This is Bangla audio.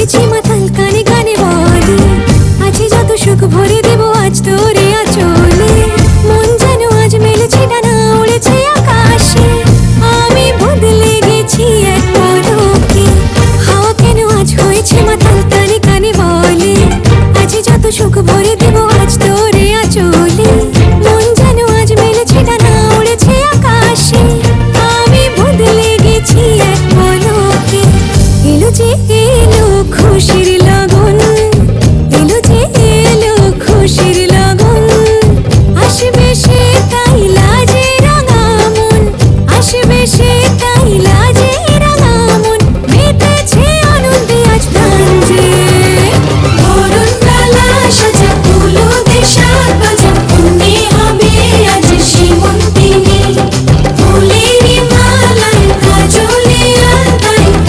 হয়েছি মাতাল, কানে কানে বলে আছে যত সুখ ভরে দেব আজ তোরে আঁচলে। মন যেন আজ মেলেছে ডানা, উড়েছে আকাশে। আমি বদলে গেছি এক পলকে। হাওয়া কেন আজ হয়েছে মাতাল, কানে কানে বলে আছে যত সুখ ভরে দেব আজ তোরে আঁচলে। মন যেন আজ মেলেছে ডানা, উড়েছে আকাশে। আমি বদলে গেছি এক পলকে। এলো যে এলো খুশির